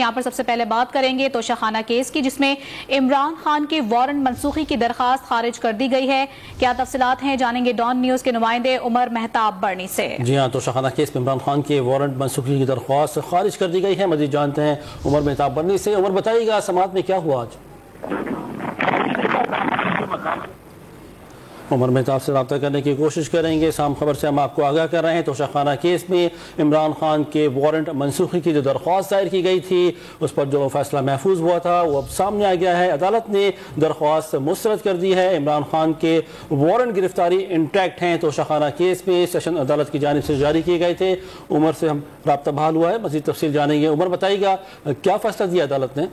یہاں پر سب سے پہلے بات کریں گے توشہ خانہ کیس کی، جس میں عمران خان کے وارنٹ منسوخی کی درخواست خارج کر دی گئی ہے۔ کیا تفصیلات ہیں، جانیں گے ڈان نیوز کے نمائندے عمر مہتاب برنی سے۔ جی ہاں، توشہ خانہ کیس میں عمران خان کے وارنٹ منسوخی کی درخواست خارج کر دی گئی ہے۔ مزید جانتے ہیں عمر مہتاب برنی سے۔ عمر بتائیے گا سماعت میں کیا ہوا آج؟ عمر مہتاب سے رابطہ کرنے کی کوشش کریں گے۔ سام خبر سے ہم آپ کو آگاہ کر رہے ہیں، توشہ خانہ کیس میں عمران خان کے وارنٹ منسوخی کی جو درخواست دائر کی گئی تھی، اس پر جو فیصلہ محفوظ ہوا تھا وہ اب سامنے آ گیا ہے۔ عدالت نے درخواست مسترد کر دی ہے۔ عمران خان کے وارنٹ گرفتاری انٹیکٹ ہیں، توشہ خانہ کیس میں سیشن عدالت کی جانب سے جاری کیے گئے تھے۔ عمر سے ہم رابطہ بحال ہوا ہے، مزید تفصیل جانیں گے۔ عمر بتائیے گا کیا فیصلہ دیا عدالت نے؟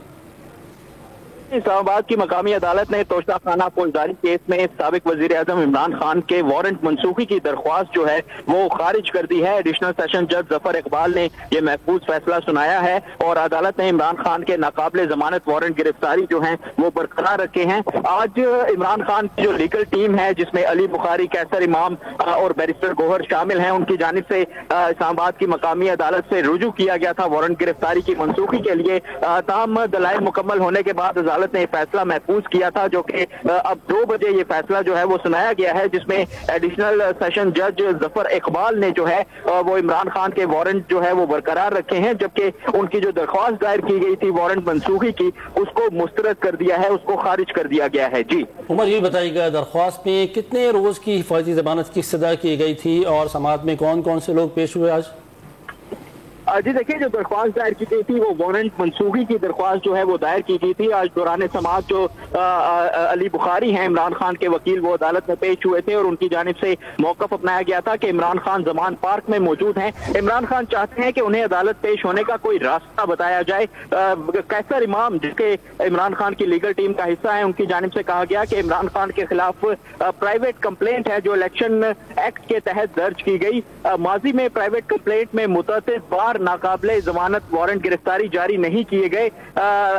اسلام آباد کی مقامی عدالت نے توشہ خانہ فوجداری کیس میں سابق وزیر اعظم عمران خان کے وارنٹ منسوخی کی درخواست جو ہے وہ خارج کر دی ہے۔ ایڈیشنل سیشن جج ظفر اقبال نے یہ محفوظ فیصلہ سنایا ہے اور عدالت نے عمران خان کے ناقابل ضمانت وارنٹ گرفتاری جو ہیں وہ برقرار رکھے ہیں۔ آج عمران خان کی جو لیگل ٹیم ہے، جس میں علی بخاری، کیسر امام اور بیرسٹر گوہر شامل ہیں، ان کی جانب سے اسلام آباد کی مقامی عدالت سے رجوع کیا گیا تھا وارنٹ گرفتاری کی منسوخی کے لیے۔ تاہم دلائل مکمل ہونے کے بعد عدالت نے یہ فیصلہ محفوظ کیا تھا، جو کہ اب 2 بجے یہ فیصلہ جو ہے وہ سنایا گیا ہے، جس میں ایڈیشنل سیشن جج ظفر اقبال نے جو ہے وہ عمران خان کے وارنٹ جو ہے وہ برقرار رکھے ہیں، جبکہ ان کی جو درخواست دائر کی گئی تھی وارنٹ منسوخی کی، اس کو مسترد کر دیا ہے، اس کو خارج کر دیا گیا ہے۔ جی عمر، یہ بتائیے گا درخواست میں کتنے روز کی حفاظتی ضمانت کی استدعا کی گئی تھی اور سماعت میں کون کون سے لوگ پیش ہوئے آج؟ جی دیکھیں، جو درخواست دائر کی گئی تھی وہ وارنٹ منسوخی کی درخواست جو ہے وہ دائر کی گئی تھی۔ آج دوران سماعت جو علی بخاری ہیں عمران خان کے وکیل، وہ عدالت میں پیش ہوئے تھے اور ان کی جانب سے موقف اپنایا گیا تھا کہ عمران خان زمان پارک میں موجود ہیں۔ عمران خان چاہتے ہیں کہ انہیں عدالت پیش ہونے کا کوئی راستہ بتایا جائے۔ کیسر امام، جس کے عمران خان کی لیگل ٹیم کا حصہ ہیں، ان کی جانب سے کہا گیا کہ عمران خان کے خلاف پرائیویٹ کمپلینٹ ہے جو الیکشن ایکٹ کے تحت درج کی گئی۔ ماضی میں پرائیویٹ کمپلینٹ میں متعدد بار ناقابل ضمانت وارنٹ گرفتاری جاری نہیں کیے گئے۔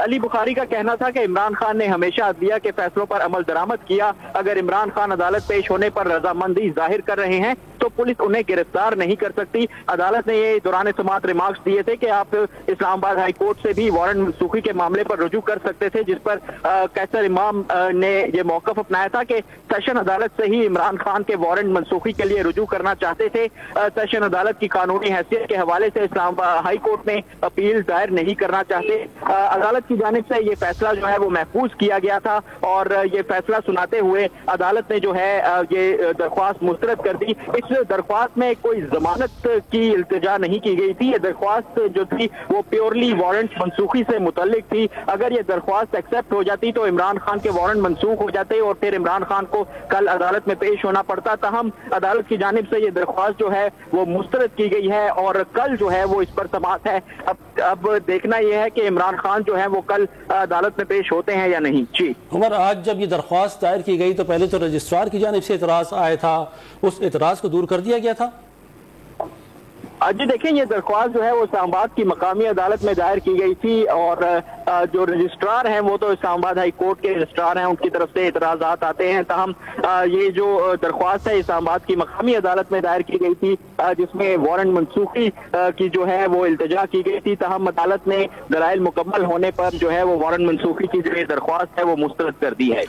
علی بخاری کا کہنا تھا کہ عمران خان نے ہمیشہ عدلیہ کے فیصلوں پر عمل درآمد کیا۔ اگر عمران خان عدالت پیش ہونے پر رضامندی ظاہر کر رہے ہیں تو پولیس انہیں گرفتار نہیں کر سکتی۔ عدالت نے یہ دوران سماعت ریمارکس دیے تھے کہ آپ اسلام آباد ہائی کورٹ سے بھی وارنٹ منسوخی کے معاملے پر رجوع کر سکتے تھے، جس پر کیسر امام نے یہ موقف اپنایا تھا کہ سیشن عدالت سے ہی عمران خان کے وارنٹ منسوخی کے لیے رجوع کرنا چاہتے تھے۔ سیشن عدالت کی قانونی حیثیت کے حوالے سے اسلام آباد ہائی کورٹ میں اپیل دائر نہیں کرنا چاہتے۔ عدالت کی جانب سے یہ فیصلہ جو ہے وہ محفوظ کیا گیا تھا اور یہ فیصلہ سناتے ہوئے عدالت نے جو ہے یہ درخواست مسترد کر دی۔ اس درخواست میں کوئی ضمانت کی التجا نہیں کی گئی تھی۔ یہ درخواست جو تھی وہ پیورلی وارنٹ منسوخی سے متعلق تھی۔ اگر یہ درخواست ایکسیپٹ ہو جاتی تو عمران خان کے وارنٹ منسوخ ہو جاتے اور پھر عمران خان کو کل عدالت میں پیش ہونا پڑتا۔ تاہم عدالت کی جانب سے یہ درخواست جو ہے وہ مسترد کی گئی ہے اور کل جو ہے وہ اس پر سماعت ہے۔ اب دیکھنا یہ ہے کہ عمران خان جو ہے وہ کل عدالت میں پیش ہوتے ہیں یا نہیں۔ جی عمر، آج جب یہ درخواست دائر کی گئی تو پہلے تو رجسٹرار کی جانب سے اعتراض آیا تھا، اس اعتراض کو دور کر دیا گیا تھا؟ جی دیکھیں، یہ درخواست جو ہے وہ اسلام آباد کی مقامی عدالت میں دائر کی گئی تھی اور جو رجسٹرار ہیں وہ تو اسلام آباد ہائی کورٹ کے رجسٹرار ہیں، ان کی طرف سے اعتراضات آتے ہیں۔ تاہم یہ جو درخواست ہے اسلام آباد کی مقامی عدالت میں دائر کی گئی تھی، جس میں وارنٹ منسوخی کی جو ہے وہ التجا کی گئی تھی، تاہم عدالت نے دلائل مکمل ہونے پر جو ہے وہ وارنٹ منسوخی کی جو درخواست ہے وہ مسترد کر دی ہے۔